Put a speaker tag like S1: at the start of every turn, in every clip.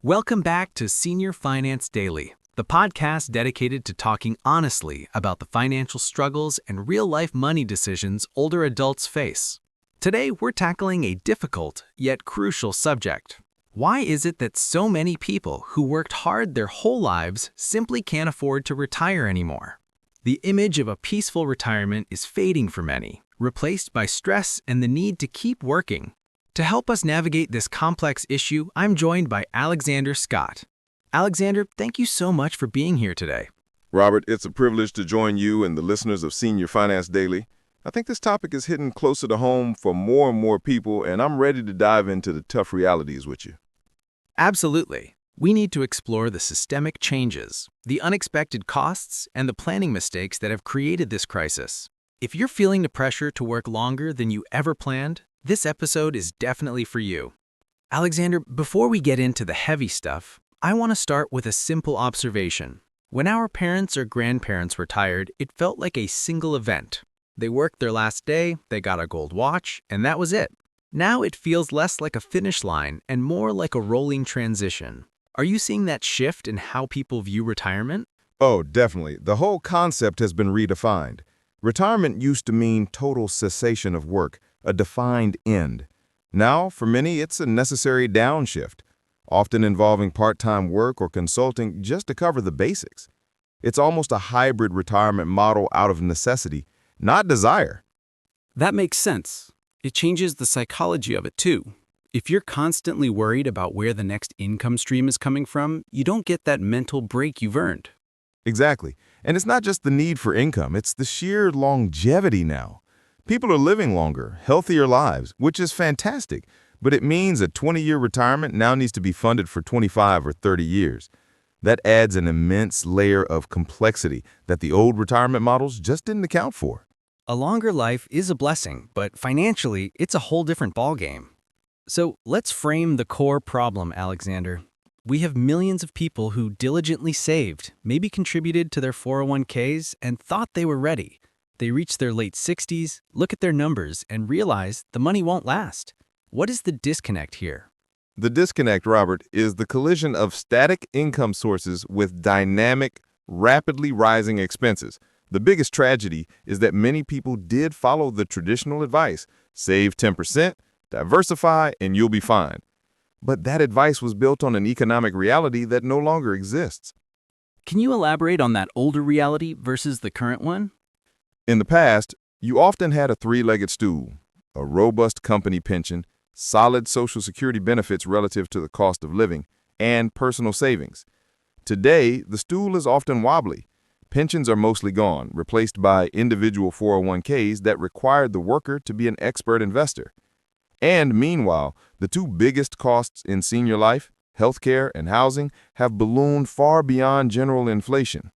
S1: Welcome back to Senior Finance Daily, the podcast dedicated to talking honestly about the financial struggles and real-life money decisions older adults face. Today, we're tackling a difficult yet crucial subject. Why is it that so many people who worked hard their whole lives simply can't afford to retire anymore? The image of a peaceful retirement is fading for many, replaced by stress and the need to keep working. To help us navigate this complex issue, I'm joined by Alexander Scott. Alexander, thank you so much for being here today.
S2: Robert, it's a privilege to join you and the listeners of Senior Finance Daily. I think this topic is hitting closer to home for more and more people, and I'm ready to dive into the tough realities with you.
S1: Absolutely. We need to explore the systemic changes, the unexpected costs, and the planning mistakes that have created this crisis. If you're feeling the pressure to work longer than you ever planned, this episode is definitely for you. Alexander, before we get into the heavy stuff, I want to start with a simple observation. When our parents or grandparents retired, it felt like a single event. They worked their last day, they got a gold watch, and that was it. Now it feels less like a finish line and more like a rolling transition. Are you seeing that shift in how people view retirement?
S2: Oh, definitely. The whole concept has been redefined. Retirement used to mean total cessation of work, a defined end. Now, for many, it's a necessary downshift, often involving part-time work or consulting just to cover the basics. It's almost a hybrid retirement model out of necessity, not desire.
S3: That makes sense. It changes the psychology of it too. If you're constantly worried about where the next income stream is coming from, you don't get that mental break you've earned.
S2: Exactly. And it's not just the need for income, it's the sheer longevity now. People are living longer, healthier lives, which is fantastic, but it means a 20-year retirement now needs to be funded for 25 or 30 years. That adds an immense layer of complexity that the old retirement models just didn't account for.
S1: A longer life is a blessing, but financially, it's a whole different ballgame. So let's frame the core problem, Alexander. We have millions of people who diligently saved, maybe contributed to their 401ks, and thought they were ready. They reach their late 60s, look at their numbers, and realize the money won't last. What is the disconnect here?
S2: The disconnect, Robert, is the collision of static income sources with dynamic, rapidly rising expenses. The biggest tragedy is that many people did follow the traditional advice, save 10%, diversify, and you'll be fine. But that advice was built on an economic reality that no longer exists.
S3: Can you elaborate on that older reality versus the current one?
S2: In the past, you often had a three-legged stool, a robust company pension, solid Social Security benefits relative to the cost of living, and personal savings. Today, the stool is often wobbly. Pensions are mostly gone, replaced by individual 401ks that required the worker to be an expert investor. And meanwhile, the two biggest costs in senior life, healthcare and housing, have ballooned far beyond general inflation.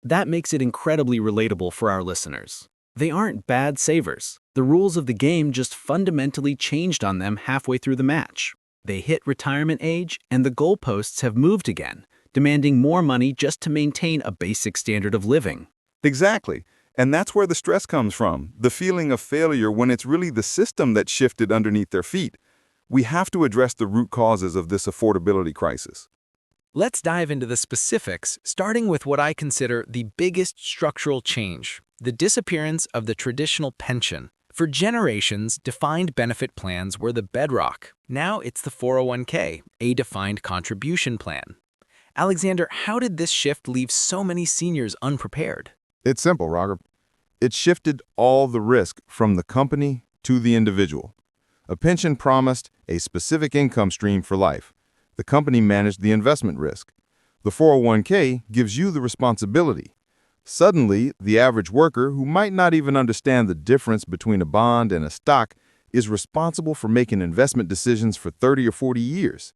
S3: That makes it incredibly relatable for our listeners. They aren't bad savers. The rules of the game just fundamentally changed on them halfway through the match. They hit retirement age, and the goalposts have moved again, demanding more money just to maintain a basic standard of living.
S4: Exactly. And that's where the stress comes from, the feeling of failure when it's really the system that shifted underneath their feet. We have to address the root causes of this affordability crisis.
S1: Let's dive into the specifics, starting with what I consider the biggest structural change, the disappearance of the traditional pension. For generations, defined benefit plans were the bedrock. Now it's the 401k, a defined contribution plan. Alexander, how did this shift leave so many seniors unprepared?
S2: It's simple, Roger. It shifted all the risk from the company to the individual. A pension promised a specific income stream for life. The company managed the investment risk. The 401k gives you the responsibility. Suddenly, the average worker, who might not even understand the difference between a bond and a stock, is responsible for making investment decisions for 30 or 40 years.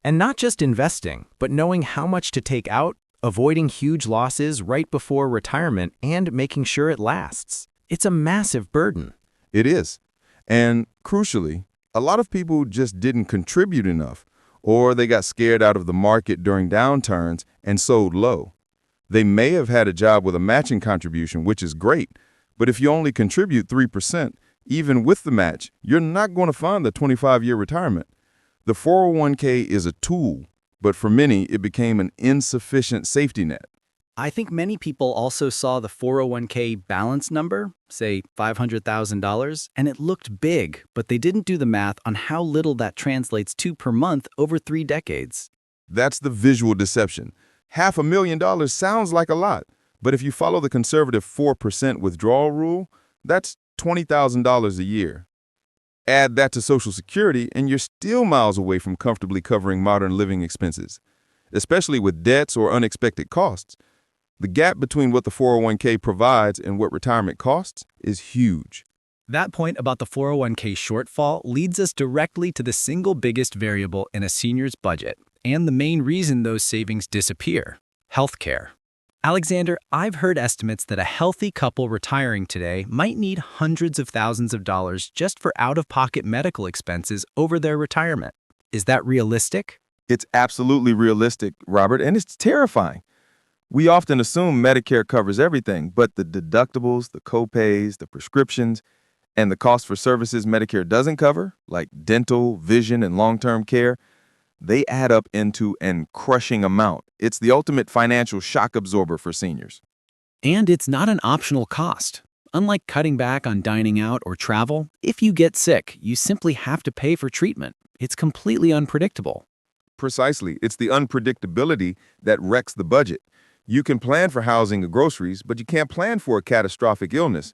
S1: And not just investing, but knowing how much to take out, avoiding huge losses right before retirement, and making sure it lasts. It's a massive burden.
S2: It is. And crucially, a lot of people just didn't contribute enough, or they got scared out of the market during downturns and sold low. They may have had a job with a matching contribution, which is great, but if you only contribute 3%, even with the match, you're not going to fund the 25-year retirement. The 401k is a tool, but for many, it became an insufficient safety net.
S3: I think many people also saw the 401k balance number, say $500,000, and it looked big, but they didn't do the math on how little that translates to per month over 3 decades.
S2: That's the visual deception. $500,000 sounds like a lot, but if you follow the conservative 4% withdrawal rule, that's $20,000 a year. Add that to Social Security, and you're still miles away from comfortably covering modern living expenses, especially with debts or unexpected costs. The gap between what the 401k provides and what retirement costs is huge.
S3: That point about the 401k shortfall leads us directly to the single biggest variable in a senior's budget, and the main reason those savings disappear: healthcare. Alexander, I've heard estimates that a healthy couple retiring today might need hundreds of thousands of dollars just for out-of-pocket medical expenses over their retirement. Is that realistic?
S2: It's absolutely realistic, Robert, and it's terrifying. We often assume Medicare covers everything, but the deductibles, the copays, the prescriptions, and the cost for services Medicare doesn't cover, like dental, vision, and long-term care, they add up into an crushing amount. It's the ultimate financial shock absorber for seniors.
S3: And it's not an optional cost. Unlike cutting back on dining out or travel, if you get sick, you simply have to pay for treatment. It's completely unpredictable.
S2: Precisely. It's the unpredictability that wrecks the budget. You can plan for housing or groceries, but you can't plan for a catastrophic illness.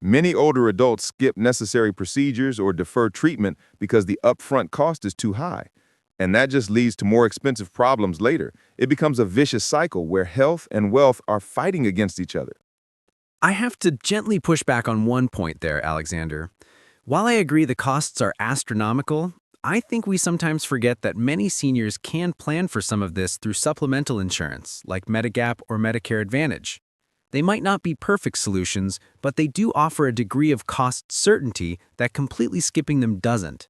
S2: Many older adults skip necessary procedures or defer treatment because the upfront cost is too high. And that just leads to more expensive problems later. It becomes a vicious cycle where health and wealth are fighting against each other.
S1: I have to gently push back on one point there, Alexander. While I agree the costs are astronomical, I think we sometimes forget that many seniors can plan for some of this through supplemental insurance, like Medigap or Medicare Advantage. They might not be perfect solutions, but they do offer a degree of cost certainty that completely skipping them doesn't.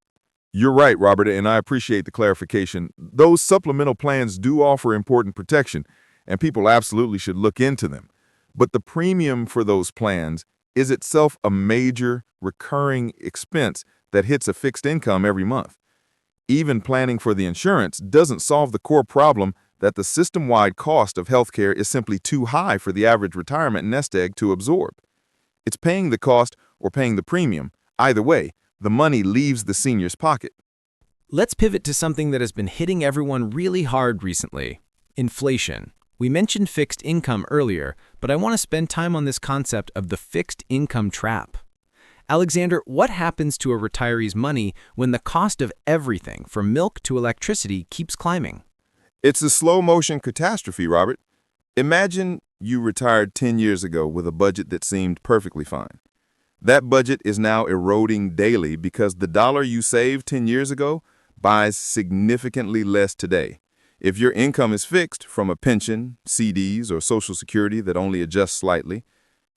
S2: You're right, Robert, and I appreciate the clarification. Those supplemental plans do offer important protection, and people absolutely should look into them. But the premium for those plans is itself a major recurring expense that hits a fixed income every month. Even planning for the insurance doesn't solve the core problem that the system-wide cost of healthcare is simply too high for the average retirement nest egg to absorb. It's paying the cost or paying the premium. Either way, the money leaves the senior's pocket.
S1: Let's pivot to something that has been hitting everyone really hard recently: inflation. We mentioned fixed income earlier, but I want to spend time on this concept of the fixed income trap. Alexander, what happens to a retiree's money when the cost of everything, from milk to electricity, keeps climbing?
S2: It's a slow-motion catastrophe, Robert. Imagine you retired 10 years ago with a budget that seemed perfectly fine. That budget is now eroding daily because the dollar you saved 10 years ago buys significantly less today. If your income is fixed from a pension, CDs, or Social Security that only adjusts slightly,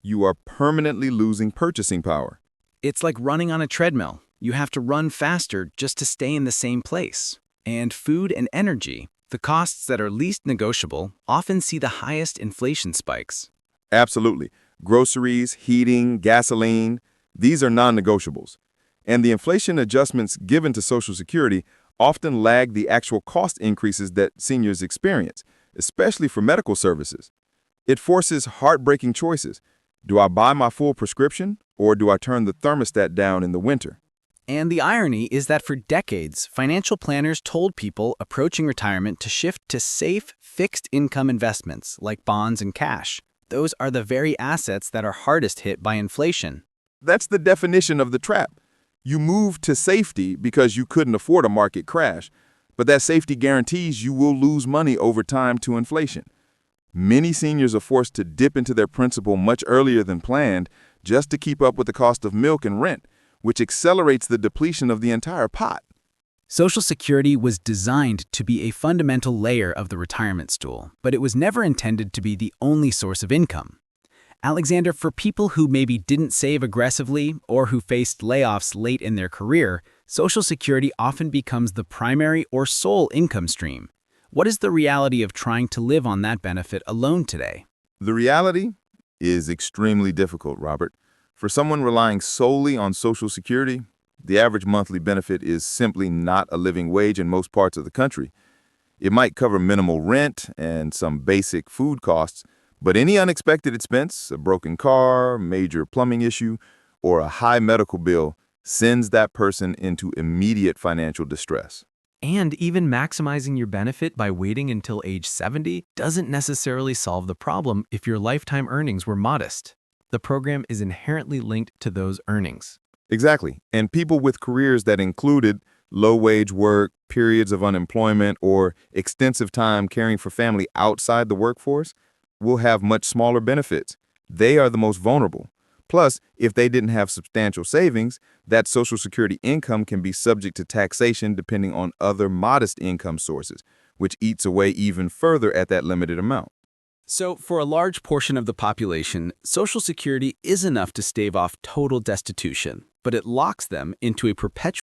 S2: you are permanently losing purchasing power.
S3: It's like running on a treadmill. You have to run faster just to stay in the same place. And food and energy, the costs that are least negotiable, often see the highest inflation spikes.
S2: Absolutely. Groceries, heating, gasoline, these are non-negotiables. And the inflation adjustments given to Social Security often lag the actual cost increases that seniors experience, especially for medical services. It forces heartbreaking choices. Do I buy my full prescription, or do I turn the thermostat down in the winter?
S3: And the irony is that for decades, financial planners told people approaching retirement to shift to safe, fixed-income investments like bonds and cash. Those are the very assets that are hardest hit by inflation.
S2: That's the definition of the trap. You move to safety because you couldn't afford a market crash, but that safety guarantees you will lose money over time to inflation. Many seniors are forced to dip into their principal much earlier than planned just to keep up with the cost of milk and rent, which accelerates the depletion of the entire pot.
S3: Social Security was designed to be a fundamental layer of the retirement stool, but it was never intended to be the only source of income. Alexander, for people who maybe didn't save aggressively or who faced layoffs late in their career, Social Security often becomes the primary or sole income stream. What is the reality of trying to live on that benefit alone today?
S2: The reality is extremely difficult, Robert. For someone relying solely on Social Security, the average monthly benefit is simply not a living wage in most parts of the country. It might cover minimal rent and some basic food costs, but any unexpected expense, a broken car, major plumbing issue, or a high medical bill sends that person into immediate financial distress.
S1: And even maximizing your benefit by waiting until age 70 doesn't necessarily solve the problem if your lifetime earnings were modest. The program is inherently linked to those earnings.
S2: Exactly. And people with careers that included low-wage work, periods of unemployment, or extensive time caring for family outside the workforce will have much smaller benefits. They are the most vulnerable. Plus, if they didn't have substantial savings, that Social Security income can be subject to taxation depending on other modest income sources, which eats away even further at that limited amount.
S3: So, for a large portion of the population, Social Security is enough to stave off total destitution, but it locks them into a perpetual